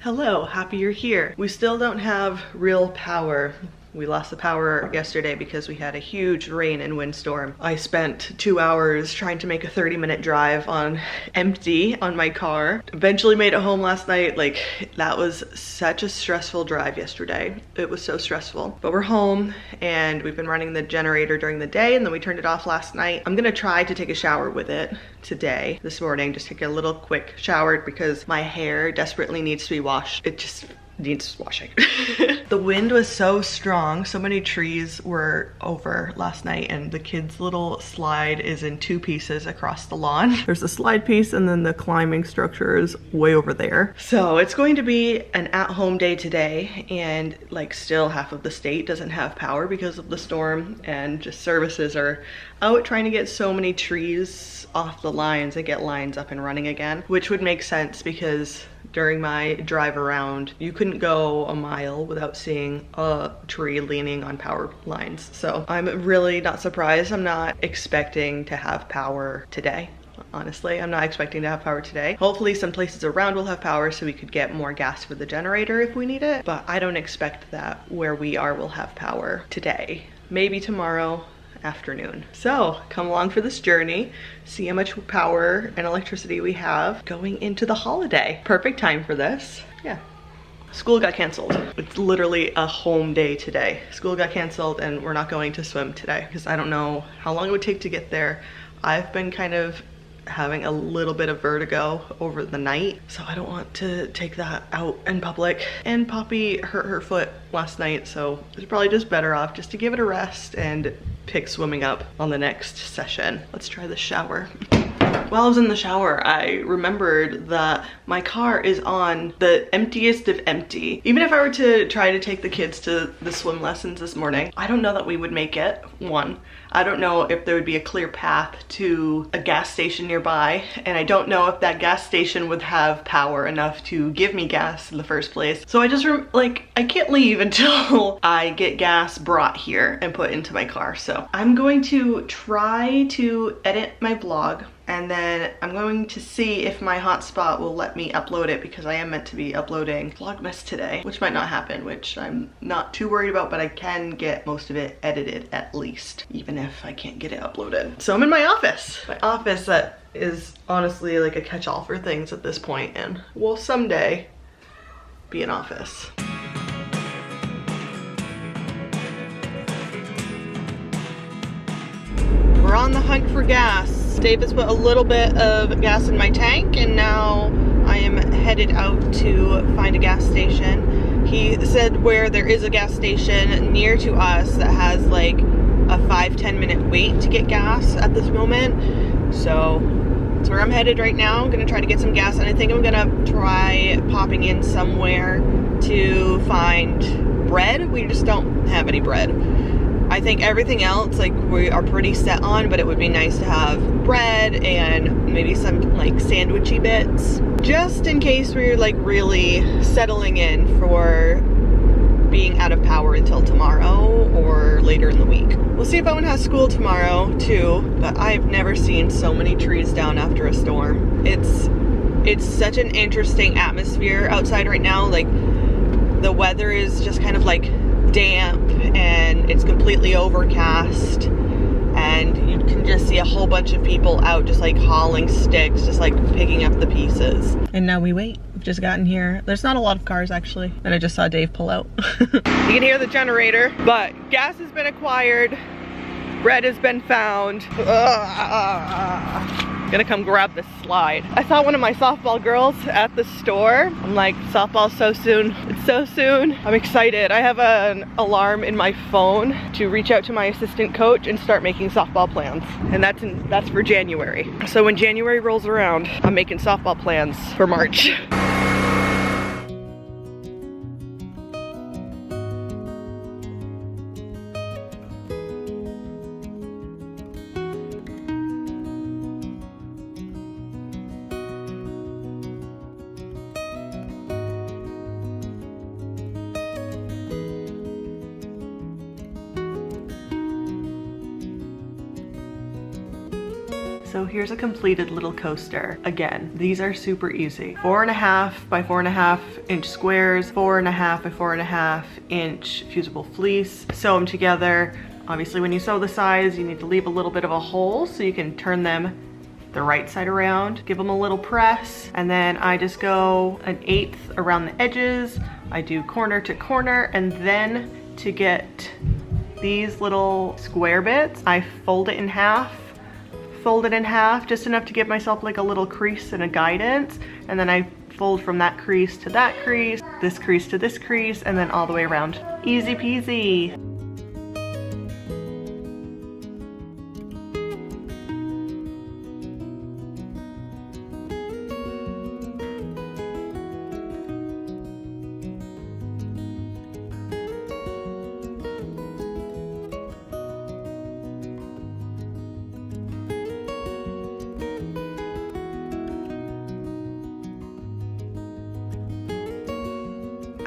Hello, happy you're here. We still don't have real power. We lost the power yesterday because we had a huge rain and windstorm. I spent 2 hours trying to make a 30-minute drive on empty on my car. Eventually made it home last night. Like, that was such a stressful drive yesterday. It was so stressful. But we're home and we've been running the generator during the day and then we turned it off last night. I'm gonna try to take a shower with it today, this morning, just take a little quick shower because my hair desperately needs to be washed. It just needs washing. The wind was so strong, so many trees were over last night, and the kids' little slide is in 2 pieces across the lawn. There's a slide piece and then the climbing structure is way over there. So it's going to be an at-home day today, and like still half of the state doesn't have power because of the storm, and just services are out trying to get so many trees off the lines and get lines up and running again, which would make sense because during my drive around, you couldn't go a mile without seeing a tree leaning on power lines. So I'm really not surprised. I'm not expecting to have power today. Honestly, I'm not expecting to have power today. Hopefully some places around will have power so we could get more gas for the generator if we need it. But I don't expect that where we are will have power today. Maybe tomorrow afternoon. So come along for this journey, see how much power and electricity we have going into the holiday. Perfect time for this. Yeah. School got canceled. It's literally a home day today. School got canceled and we're not going to swim today because I don't know how long it would take to get there. I've been kind of having a little bit of vertigo over the night, so I don't want to take that out in public. And Poppy hurt her foot last night, so it's probably just better off just to give it a rest and pick swimming up on the next session. Let's try the shower. While I was in the shower, I remembered that my car is on the emptiest of empty. Even if I were to try to take the kids to the swim lessons this morning, I don't know that we would make it. One, I don't know if there would be a clear path to a gas station nearby, and I don't know if that gas station would have power enough to give me gas in the first place. So I just I can't leave until I get gas brought here and put into my car. So I'm going to try to edit my vlog, and then I'm going to see if my hotspot will let me upload it because I am meant to be uploading VLOGMAS today, which might not happen, which I'm not too worried about, but I can get most of it edited at least, even if I can't get it uploaded. So I'm in my office. My office that is honestly like a catch-all for things at this point and will someday be an office. We're on the hunt for gas. Dave has put a little bit of gas in my tank and now I am headed out to find a gas station. He said where there is a gas station near to us that has like a 5-10 minute wait to get gas at this moment. So that's where I'm headed right now. I'm gonna try to get some gas, and I think I'm gonna try popping in somewhere to find bread. We just don't have any bread. I think everything else like we are pretty set on, but it would be nice to have bread and maybe some like sandwichy bits just in case we're like really settling in for being out of power until tomorrow or later in the week. We'll see if Owen has school tomorrow too, but I've never seen so many trees down after a storm. It's such an interesting atmosphere outside right now. Like the weather is just kind of like damp and it's completely overcast, and you can just see a whole bunch of people out just like hauling sticks, just like picking up the pieces. And now we wait. We've just gotten here. There's not a lot of cars actually, and I just saw Dave pull out. You can hear the generator, but gas has been acquired, bread has been found. Gonna come grab this slide. I saw one of my softball girls at the store. I'm like, softball so soon. It's so soon. I'm excited. I have an alarm in my phone to reach out to my assistant coach and start making softball plans. And that's for January. So when January rolls around, I'm making softball plans for March. So here's a completed little coaster. Again, these are super easy. 4.5 by 4.5 inch squares, 4.5 by 4.5 inch fusible fleece. Sew them together. Obviously when you sew the sides, you need to leave a little bit of a hole so you can turn them the right side around, give them a little press, and then I just go 1/8 around the edges. I do corner to corner, and then to get these little square bits, I fold it in half, just enough to give myself like a little crease and a guidance, and then I fold from that crease to that crease, this crease to this crease, and then all the way around. Easy peasy.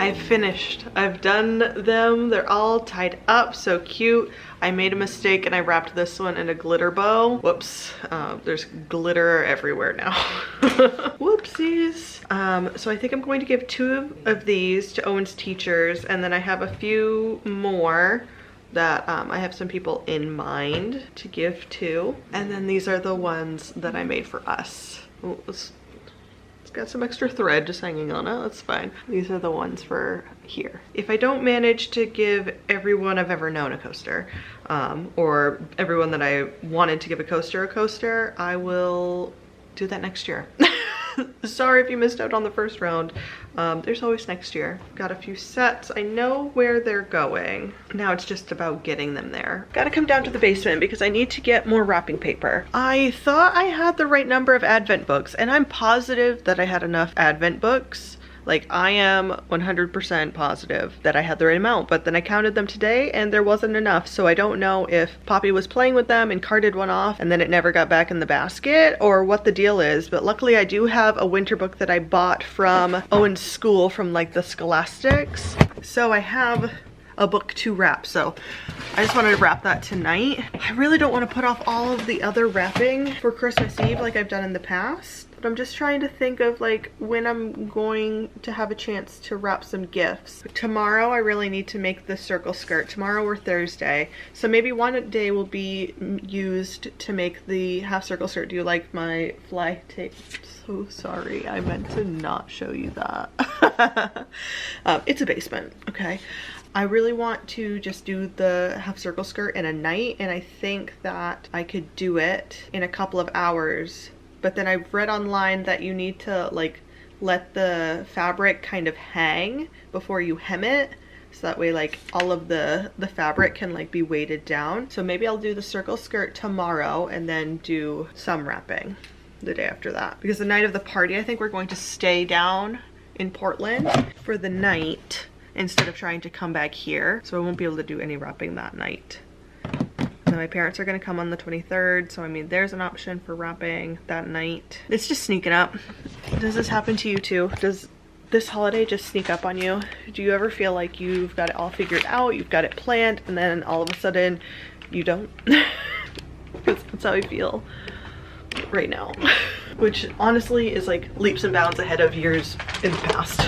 I've finished. I've done them. They're all tied up, so cute. I made a mistake and I wrapped this one in a glitter bow. Whoops, there's glitter everywhere now. Whoopsies. So I think I'm going to give 2 of these to Owen's teachers, and then I have a few more that I have some people in mind to give to. And then these are the ones that I made for us. Ooh, it's got some extra thread just hanging on it, that's fine. These are the ones for here. If I don't manage to give everyone I've ever known a coaster, or everyone that I wanted to give a coaster, I will do that next year. Sorry if you missed out on the first round. There's always next year. Got a few sets. I know where they're going. Now it's just about getting them there. Gotta come down to the basement because I need to get more wrapping paper. I thought I had the right number of Advent books, and I'm positive that I had enough Advent books. Like, I am 100% positive that I had the right amount, but then I counted them today and there wasn't enough. So I don't know if Poppy was playing with them and carted one off and then it never got back in the basket, or what the deal is. But luckily I do have a winter book that I bought from Owen's school, from like the Scholastics. So I have a book to wrap, so I just wanted to wrap that tonight. I really don't want to put off all of the other wrapping for Christmas Eve like I've done in the past. But I'm just trying to think of like when I'm going to have a chance to wrap some gifts. Tomorrow I really need to make the circle skirt. Tomorrow or Thursday. So maybe one day will be used to make the half circle skirt. Do you like my fly tape? So sorry, I meant to not show you that. It's a basement, okay? I really want to just do the half circle skirt in a night, and I think that I could do it in a couple of hours. But then I've read online that you need to like let the fabric kind of hang before you hem it, so that way like all of the fabric can like be weighted down. So maybe I'll do the circle skirt tomorrow and then do some wrapping the day after that, because the night of the party I think we're going to stay down in Portland for the night instead of trying to come back here, so I won't be able to do any wrapping that night. And my parents are gonna come on the 23rd, so I mean there's an option for wrapping that night. It's just sneaking up. Does this happen to you too? Does this holiday just sneak up on you? Do you ever feel like you've got it all figured out, you've got it planned, and then all of a sudden you don't? That's how I feel right now. Which honestly is like leaps and bounds ahead of years in the past.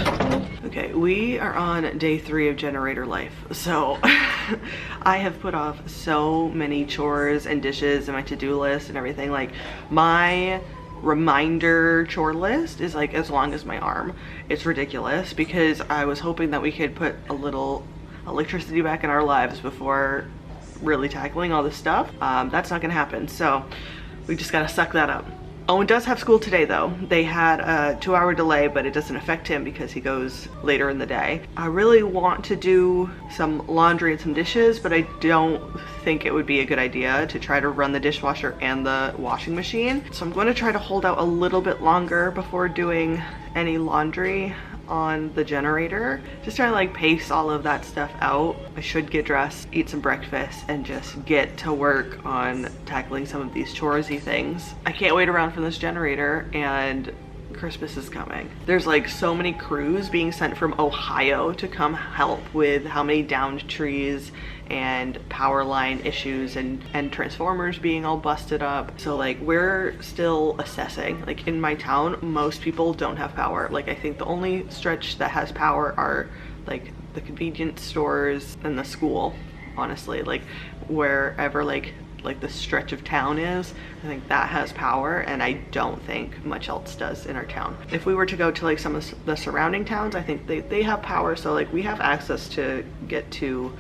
Okay, we are on day 3 of generator life. So I have put off so many chores and dishes and my to-do list and everything. Like my reminder chore list is like as long as my arm. It's ridiculous because I was hoping that we could put a little electricity back in our lives before really tackling all this stuff. That's not gonna happen. So we just gotta suck that up. Owen does have school today though. They had a 2-hour delay, but it doesn't affect him because he goes later in the day. I really want to do some laundry and some dishes, but I don't think it would be a good idea to try to run the dishwasher and the washing machine. So I'm going to try to hold out a little bit longer before doing any laundry on the generator. Just trying to like pace all of that stuff out. I should get dressed, eat some breakfast, and just get to work on tackling some of these choresy things. I can't wait around for this generator, and Christmas is coming. There's like so many crews being sent from Ohio to come help with how many downed trees and power line issues and transformers being all busted up. So like we're still assessing. Like in my town, most people don't have power. Like I think the only stretch that has power are like the convenience stores and the school, honestly. Like wherever like the stretch of town is, I think that has power, and I don't think much else does in our town. If we were to go to like some of the surrounding towns, I think they have power, so like we have access to get to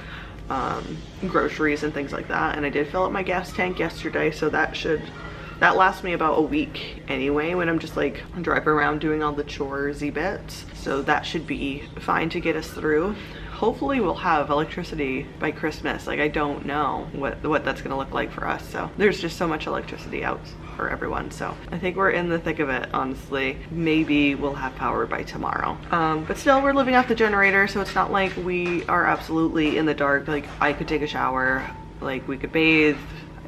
groceries and things like that. And I did fill up my gas tank yesterday, so that lasts me about a week anyway when I'm just like driving around doing all the choresy bits. So that should be fine to get us through. Hopefully we'll have electricity by Christmas. Like I don't know what that's gonna look like for us. So there's just so much electricity out for everyone. So I think we're in the thick of it, honestly. Maybe we'll have power by tomorrow. But still we're living off the generator, so it's not like we are absolutely in the dark. Like I could take a shower, like we could bathe,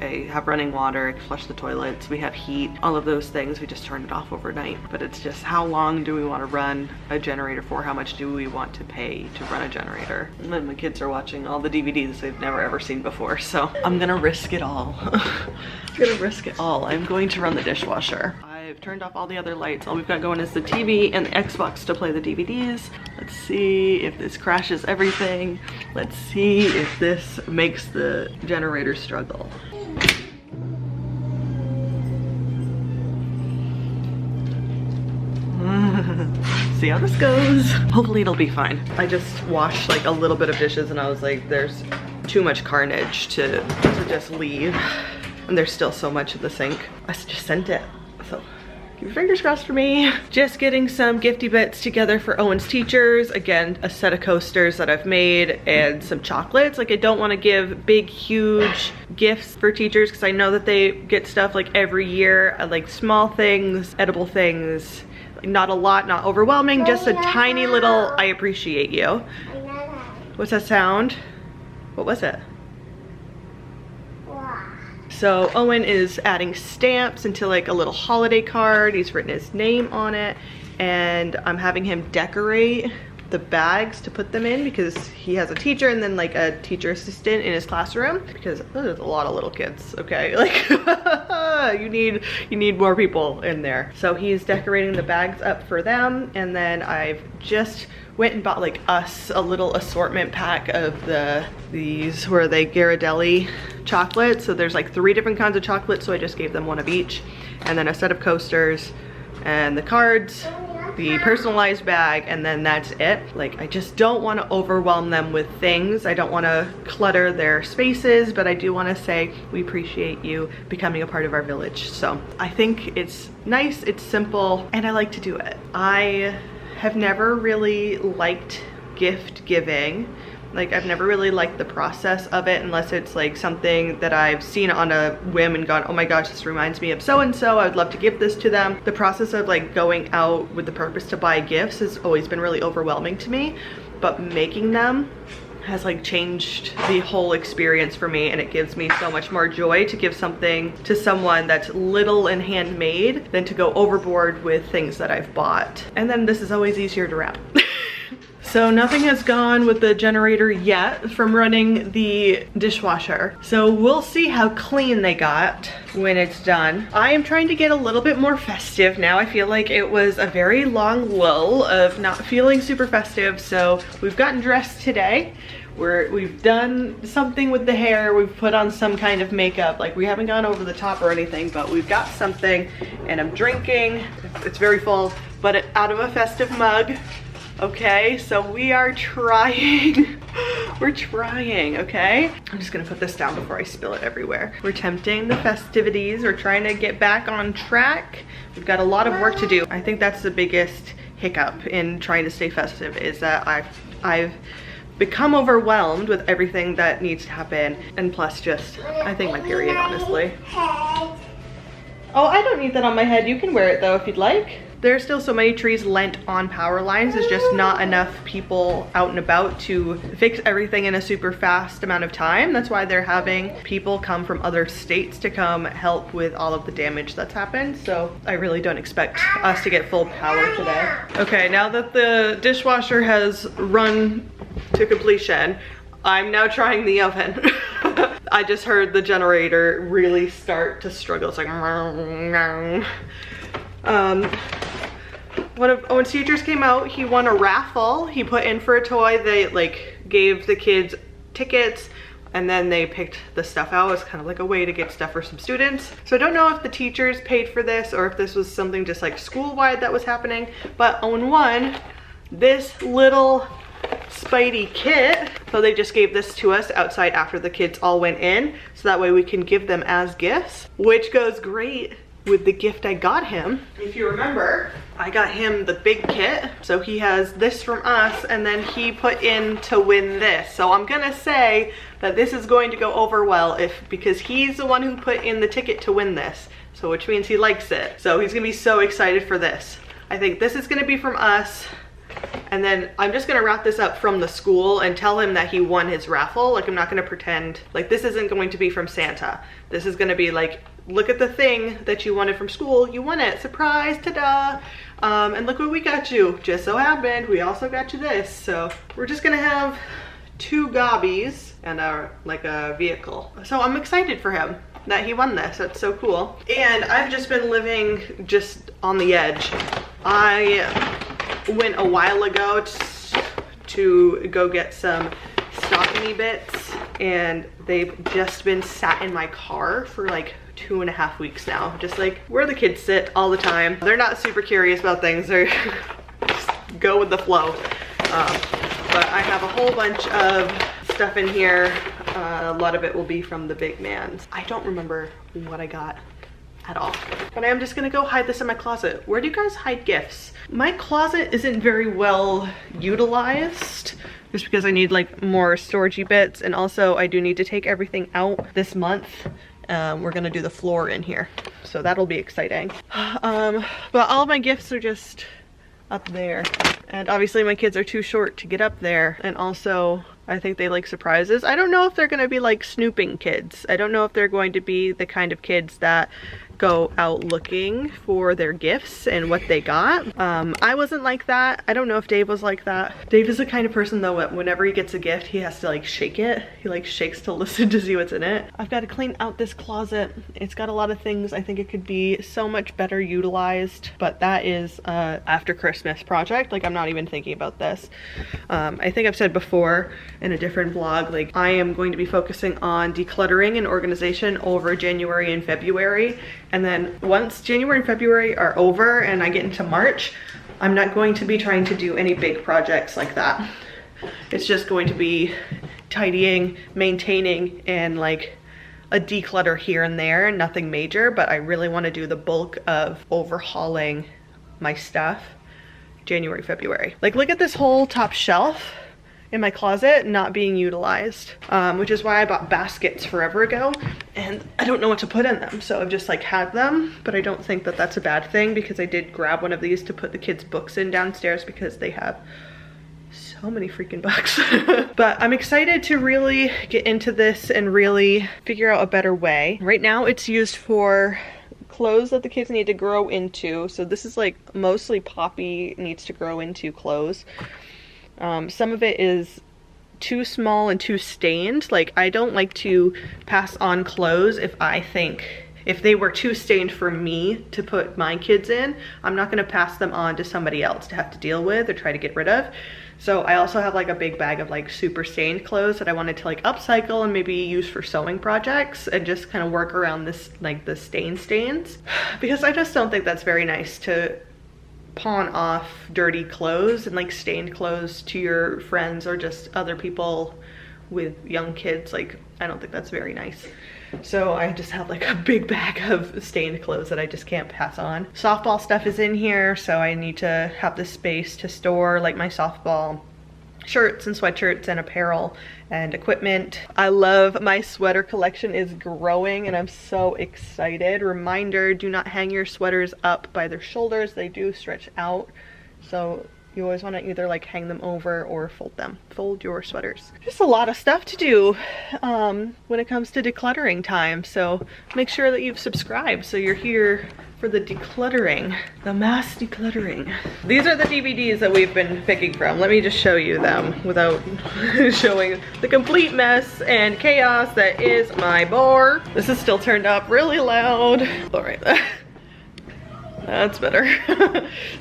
I have running water, I can flush the toilets, we have heat, all of those things. We just turned it off overnight. But it's just, how long do we want to run a generator for? How much do we want to pay to run a generator? And then my kids are watching all the DVDs they've never ever seen before, so I'm gonna risk it all. I'm gonna risk it all. I'm going to run the dishwasher. I've turned off all the other lights. All we've got going is the TV and the Xbox to play the DVDs. Let's see if this crashes everything. Let's see if this makes the generator struggle. See how this goes. Hopefully it'll be fine. I just washed like a little bit of dishes and I was like, there's too much carnage to just leave. And there's still so much at the sink. I just sent it, so keep your fingers crossed for me. Just getting some gifty bits together for Owen's teachers. Again, a set of coasters that I've made and some chocolates. Like I don't want to give big, huge gifts for teachers because I know that they get stuff like every year. I like small things, edible things. Not a lot, not overwhelming, just a tiny little, I appreciate you. What's that sound? What was it? So Owen is adding stamps into like a little holiday card. He's written his name on it, and I'm having him decorate the bags to put them in because he has a teacher and then like a teacher assistant in his classroom, because there's a lot of little kids, okay? Like you need more people in there. So he's decorating the bags up for them, and then I've just went and bought like us a little assortment pack of these were they Ghirardelli chocolates. So there's like 3 different kinds of chocolate, so I just gave them one of each, and then a set of coasters and the cards, the personalized bag, and then that's it. Like I just don't want to overwhelm them with things. I don't want to clutter their spaces, but I do want to say we appreciate you becoming a part of our village. So I think it's nice, it's simple, and I like to do it. I have never really liked gift giving. Like I've never really liked the process of it unless it's like something that I've seen on a whim and gone, oh my gosh, this reminds me of so-and-so, I would love to give this to them. The process of like going out with the purpose to buy gifts has always been really overwhelming to me, but making them has like changed the whole experience for me, and it gives me so much more joy to give something to someone that's little and handmade than to go overboard with things that I've bought. And then this is always easier to wrap. So nothing has gone with the generator yet from running the dishwasher. So we'll see how clean they got when it's done. I am trying to get a little bit more festive now. I feel like it was a very long lull of not feeling super festive. So we've gotten dressed today. We've done something with the hair. We've put on some kind of makeup. Like we haven't gone over the top or anything, but we've got something, and I'm drinking. It's very full, but out of a festive mug. Okay, so we are trying. We're trying, okay? I'm just gonna put this down before I spill it everywhere. We're attempting the festivities. We're trying to get back on track. We've got a lot of work to do. I think that's the biggest hiccup in trying to stay festive, is that I've become overwhelmed with everything that needs to happen, and plus just, I think my period, honestly. Oh, I don't need that on my head. You can wear it though if you'd like. There's still so many trees lent on power lines. There's just not enough people out and about to fix everything in a super fast amount of time. That's why they're having people come from other states to come help with all of the damage that's happened. So I really don't expect us to get full power today. Okay, now that the dishwasher has run to completion, I'm now trying the oven. I just heard the generator really start to struggle. It's like when teachers came out, he won a raffle. He put in for a toy. They like gave the kids tickets and then they picked the stuff out as kind of like a way to get stuff for some students. So I don't know if the teachers paid for this or if this was something just like school-wide that was happening, but Owen won this little Spidey kit. So they just gave this to us outside after the kids all went in, so that way we can give them as gifts, which goes great with the gift I got him. If you remember, I got him the big kit, so he has this from us, and then he put in to win this. So I'm gonna say that this is going to go over well because he's the one who put in the ticket to win this, so which means he likes it. So he's gonna be so excited for this. I think this is gonna be from us, and then I'm just gonna wrap this up from the school and tell him that he won his raffle. Like, I'm not gonna pretend, like, this isn't going to be from Santa. This is gonna be like, look at the thing that you wanted from school, you won it, surprise, ta-da, and look what we got you. Just so happened, we also got you this. So we're just gonna have 2 gobbies and like a vehicle. So I'm excited for him that he won this. That's so cool. And I've just been living just on the edge. I went a while ago to go get some stockingy bits, and they've just been sat in my car for like 2.5 weeks now, just like where the kids sit all the time. They're not super curious about things, they're just go with the flow. But I have a whole bunch of stuff in here. A lot of it will be from the big mans. I don't remember what I got at all, but I'm just gonna go hide this in my closet. Where do you guys hide gifts? My closet isn't very well utilized, just because I need like more storagey bits, and also I do need to take everything out this month. We're gonna do the floor in here, so that'll be exciting. But all of my gifts are just up there, and obviously my kids are too short to get up there, and also I think they like surprises. I don't know if they're gonna be like snooping kids. I don't know if they're going to be the kind of kids that go out looking for their gifts and what they got. I wasn't like that. I don't know if Dave was like that. Dave is the kind of person though, whenever he gets a gift, he has to like shake it. He like shakes to listen to see what's in it. I've got to clean out this closet. It's got a lot of things. I think it could be so much better utilized, but that is after Christmas project. Like, I'm not even thinking about this. I think I've said before in a different vlog, like, I am going to be focusing on decluttering and organization over January and February. And then once January and February are over and I get into March, I'm not going to be trying to do any big projects like that. It's just going to be tidying, maintaining, and like a declutter here and there, nothing major, but I really want to do the bulk of overhauling my stuff January, February. Like, look at this whole top shelf in my closet not being utilized, which is why I bought baskets forever ago, and I don't know what to put in them, so I've just like had them. But I don't think that that's a bad thing, because I did grab one of these to put the kids' books in downstairs because they have so many freaking books. But I'm excited to really get into this and really figure out a better way. Right now it's used for clothes that the kids need to grow into, so this is like mostly Poppy needs to grow into clothes. Some of it is too small and too stained. Like, I don't like to pass on clothes if they were too stained for me to put my kids in, I'm not gonna pass them on to somebody else to have to deal with or try to get rid of. So I also have like a big bag of like super stained clothes that I wanted to like upcycle and maybe use for sewing projects and just kind of work around this, like the stains, because I just don't think that's very nice to pawn off dirty clothes and like stained clothes to your friends or just other people with young kids. Like, I don't think that's very nice. So I just have like a big bag of stained clothes that I just can't pass on. Softball stuff is in here, so I need to have the space to store like my softball shirts and sweatshirts and apparel and equipment. I love my sweater collection is growing and I'm so excited. Reminder, do not hang your sweaters up by their shoulders. They do stretch out. So you always want to either like hang them over or fold them. Fold your sweaters. Just a lot of stuff to do when it comes to decluttering time. So make sure that you've subscribed so you're here for the decluttering, the mass decluttering. These are the DVDs that we've been picking from. Let me just show you them without showing the complete mess and chaos that is my bar. This is still turned up really loud. All right. That's better.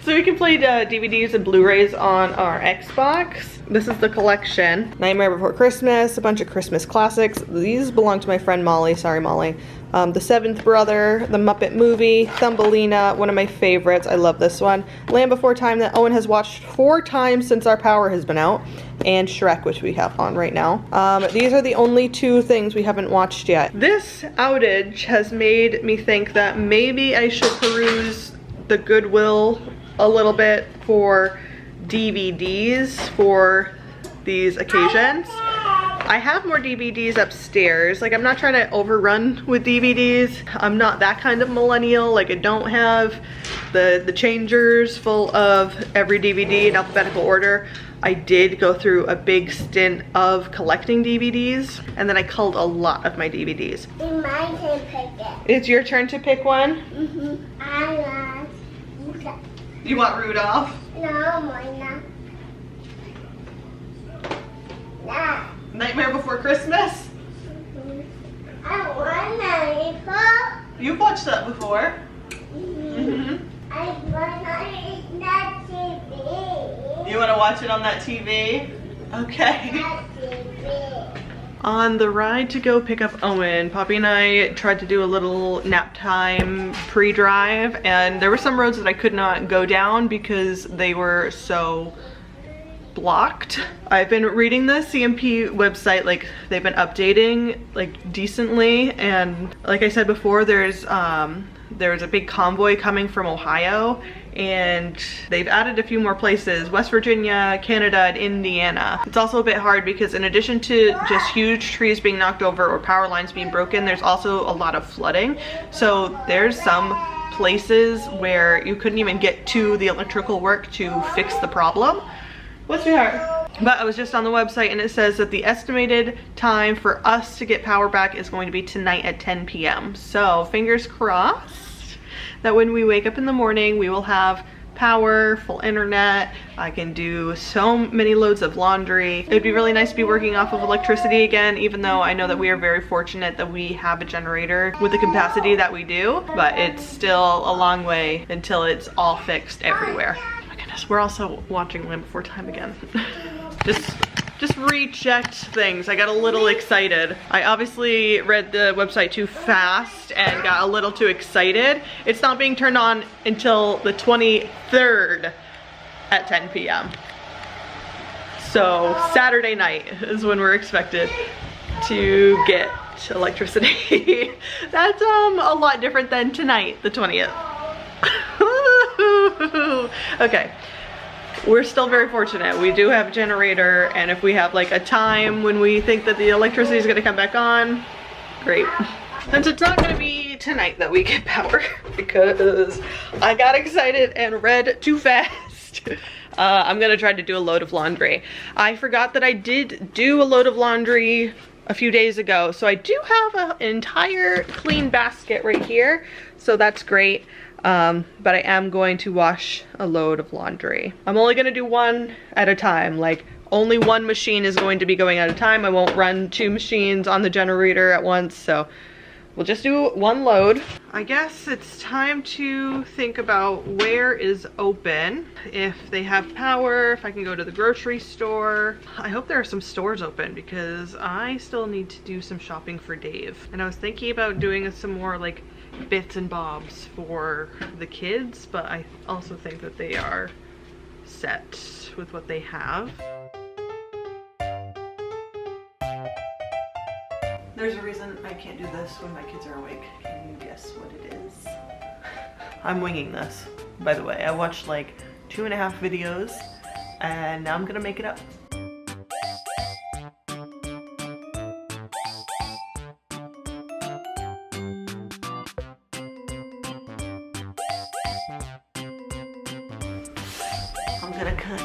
So we can play DVDs and Blu-rays on our Xbox. This is the collection. Nightmare Before Christmas, a bunch of Christmas classics. These belong to my friend Molly. Sorry, Molly. The Seventh Brother, The Muppet Movie, Thumbelina, one of my favorites. I love this one. Land Before Time that Owen has watched 4 times since our power has been out. And Shrek, which we have on right now. These are the only 2 things we haven't watched yet. This outage has made me think that maybe I should peruse the Goodwill a little bit for DVDs for these occasions. I have more DVDs upstairs. Like, I'm not trying to overrun with DVDs. I'm not that kind of millennial. Like, I don't have the changers full of every DVD in alphabetical order. I did go through a big stint of collecting DVDs, and then I culled a lot of my DVDs. It's my turn to pick it. It's your turn to pick one? Mm-hmm. I want Rudolph. You want Rudolph? No, mine not. Nightmare Before Christmas? I want that. You've watched that before. I want that TV. You want to watch it on that TV? Okay. That TV. On the ride to go pick up Owen, Poppy and I tried to do a little nap time pre-drive, and there were some roads that I could not go down because they were so blocked. I've been reading the CMP website, like they've been updating like decently, and like I said before, there's a big convoy coming from Ohio, and they've added a few more places, West Virginia, Canada, and Indiana. It's also a bit hard because in addition to just huge trees being knocked over or power lines being broken, there's also a lot of flooding. So there's some places where you couldn't even get to the electrical work to fix the problem. What's your heart? But I was just on the website and it says that the estimated time for us to get power back is going to be tonight at 10 p.m. So fingers crossed that when we wake up in the morning, we will have power, full internet. I can do so many loads of laundry. It would be really nice to be working off of electricity again, even though I know that we are very fortunate that we have a generator with the capacity that we do, but it's still a long way until it's all fixed everywhere. Oh my goodness, we're also watching Land Before Time again. Just rechecked things. I got a little excited. I obviously read the website too fast and got a little too excited. It's not being turned on until the 23rd at 10 p.m. So Saturday night is when we're expected to get electricity. That's a lot different than tonight, the 20th. Okay. We're still very fortunate. We do have a generator, and if we have like a time when we think that the electricity is gonna come back on, great. Since it's not gonna be tonight that we get power because I got excited and read too fast. I'm gonna try to do a load of laundry. I forgot that I did do a load of laundry a few days ago, so I do have an entire clean basket right here, so that's great. But I am going to wash a load of laundry. I'm only gonna do one at a time, like only one machine is going to be going at a time. I won't run 2 machines on the generator at once, so we'll just do one load. I guess it's time to think about where is open, if they have power, if I can go to the grocery store. I hope there are some stores open because I still need to do some shopping for Dave. And I was thinking about doing some more like bits and bobs for the kids, but I also think that they are set with what they have. There's a reason I can't do this when my kids are awake. Can you guess what it is? I'm winging this, by the way. I watched like 2.5 videos and now I'm gonna make it up. I'm gonna cut.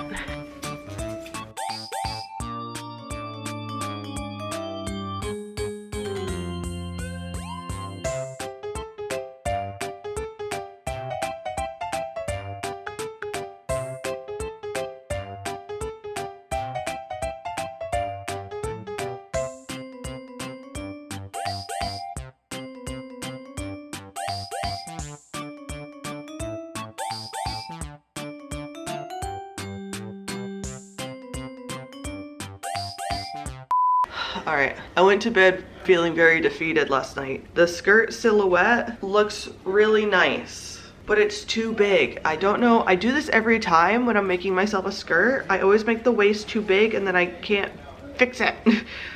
All right, I went to bed feeling very defeated last night. The skirt silhouette looks really nice, but it's too big. I don't know, I do this every time when I'm making myself a skirt. I always make the waist too big and then I can't fix it.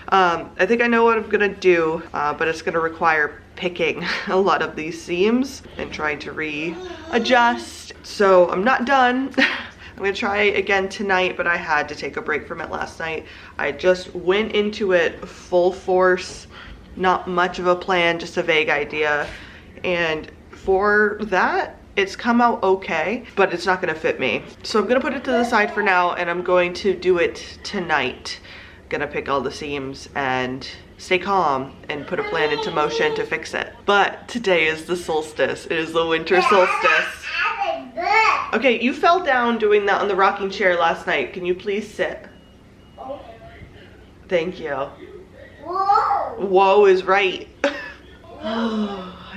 I think I know what I'm gonna do, but it's gonna require picking a lot of these seams and trying to readjust. So I'm not done. I'm gonna try again tonight, but I had to take a break from it last night. I just went into it full force, not much of a plan, just a vague idea. And for that, it's come out okay, but it's not gonna fit me. So I'm gonna put it to the side for now and I'm going to do it tonight. Gonna pick all the seams and stay calm and put a plan into motion to fix it. But today is the solstice. It is the winter solstice. Okay, you fell down doing that on the rocking chair last night. Can you please sit? Thank you. Whoa! Whoa is right.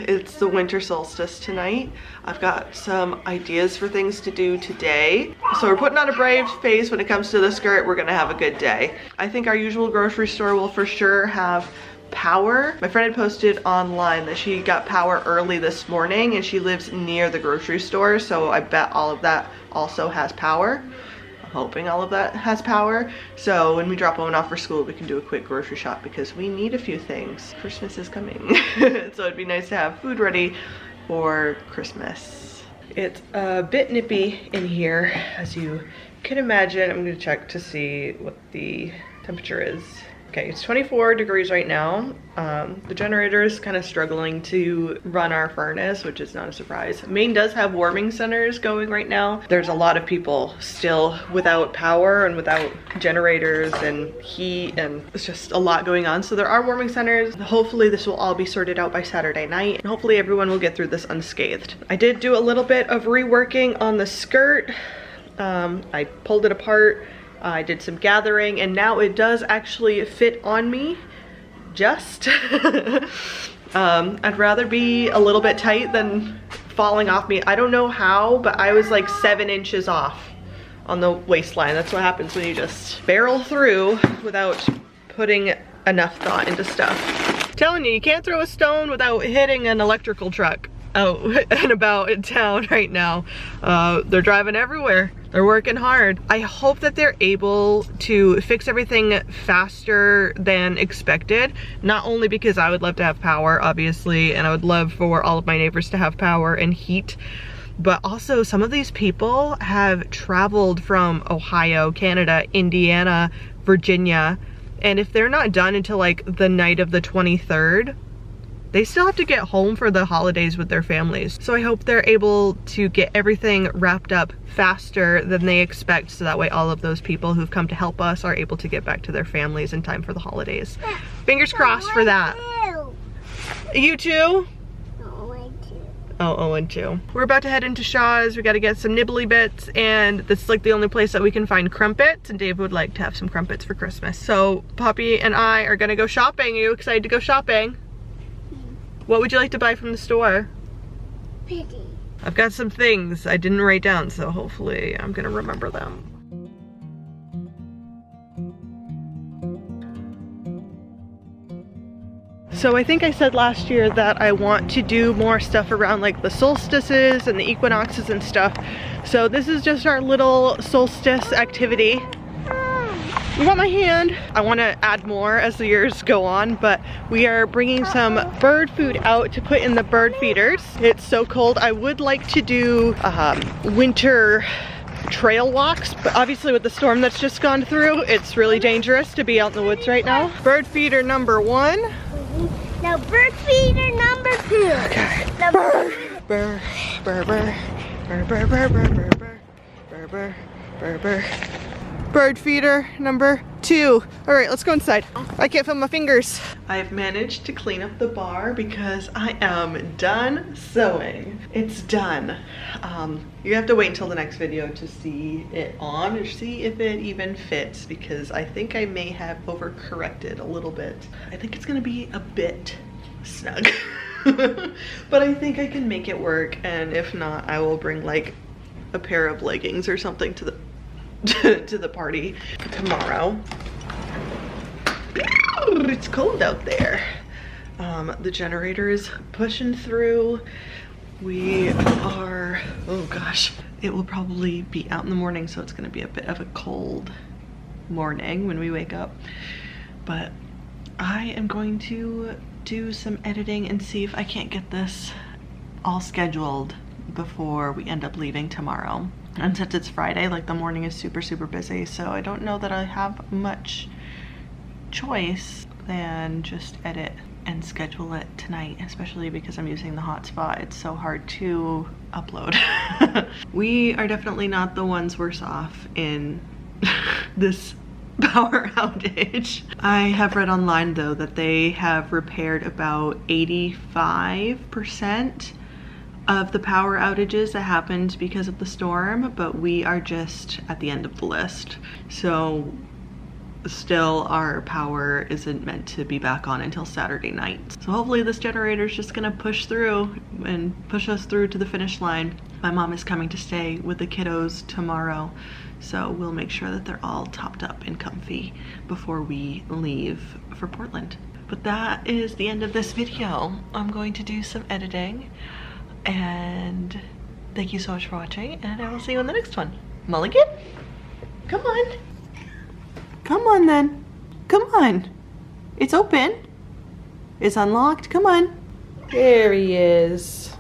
It's the winter solstice tonight. I've got some ideas for things to do today. So we're putting on a brave face when it comes to the skirt. We're gonna have a good day. I think our usual grocery store will for sure have power. My friend had posted online that she got power early this morning and she lives near the grocery store, so I bet all of that also has power. I'm hoping all of that has power. So when we drop Owen off for school, we can do a quick grocery shop because we need a few things. Christmas is coming. So it'd be nice to have food ready for Christmas. It's a bit nippy in here, as you can imagine. I'm gonna check to see what the temperature is. Okay, it's 24 degrees right now. The generator is kind of struggling to run our furnace, which is not a surprise. Maine does have warming centers going right now. There's a lot of people still without power and without generators and heat, and it's just a lot going on. So there are warming centers. Hopefully this will all be sorted out by Saturday night, and hopefully everyone will get through this unscathed. I did do a little bit of reworking on the skirt. I pulled it apart. I did some gathering and now it does actually fit on me, just. I'd rather be a little bit tight than falling off me. I don't know how, but I was like 7 inches off on the waistline. That's what happens when you just barrel through without putting enough thought into stuff. I'm telling you, you can't throw a stone without hitting an electrical truck out and about in town right now. They're driving everywhere. They're working hard. I hope that they're able to fix everything faster than expected. Not only because I would love to have power, obviously, and I would love for all of my neighbors to have power and heat, but also some of these people have traveled from Ohio, Canada, Indiana, Virginia, and if they're not done until like the night of the 23rd, they still have to get home for the holidays with their families. So I hope they're able to get everything wrapped up faster than they expect, so that way all of those people who've come to help us are able to get back to their families in time for the holidays. Fingers crossed for that. You too? Oh, Owen too. We're about to head into Shaw's. We gotta get some nibbly bits, and this is like the only place that we can find crumpets, and Dave would like to have some crumpets for Christmas. So Poppy and I are gonna go shopping. Are you excited to go shopping? What would you like to buy from the store? Pretty. I've got some things I didn't write down, so hopefully I'm gonna remember them. So I think I said last year that I want to do more stuff around like the solstices and the equinoxes and stuff. So this is just our little solstice activity. You got my hand. I want to add more as the years go on, but we are bringing some bird food out to put in the bird feeders. It's so cold. I would like to do winter trail walks, but obviously with the storm that's just gone through, it's really dangerous to be out in the woods right now. Bird feeder number 1. Now bird feeder number 2. Okay. Number Burr, burr, burr, burr, burr, burr, burr, burr, burr, burr, Bird feeder number 2. All right, let's go inside. I can't feel my fingers. I've managed to clean up the bar because I am done sewing. It's done. You have to wait until the next video to see it on or see if it even fits, because I think I may have overcorrected a little bit. I think it's gonna be a bit snug. But I think I can make it work, and if not, I will bring like a pair of leggings or something to the to the party tomorrow. It's cold out there. The generator is pushing through. We are, oh gosh, it will probably be out in the morning, so it's gonna be a bit of a cold morning when we wake up. But I am going to do some editing and see if I can't get this all scheduled before we end up leaving tomorrow. And since it's Friday, like the morning is super busy, so I don't know that I have much choice than just edit and schedule it tonight, especially because I'm using the hotspot. It's so hard to upload. We are definitely not the ones worse off in this power outage. I have read online though that they have repaired about 85% of the power outages that happened because of the storm, but we are just at the end of the list. So still our power isn't meant to be back on until Saturday night. So hopefully this generator is just gonna push through and push us through to the finish line. My mom is coming to stay with the kiddos tomorrow, so we'll make sure that they're all topped up and comfy before we leave for Portland. But that is the end of this video. I'm going to do some editing, and thank you so much for watching, and I will see you in the next one. Mulligan? Come on. Come on then. Come on. It's open. It's unlocked. Come on. There he is.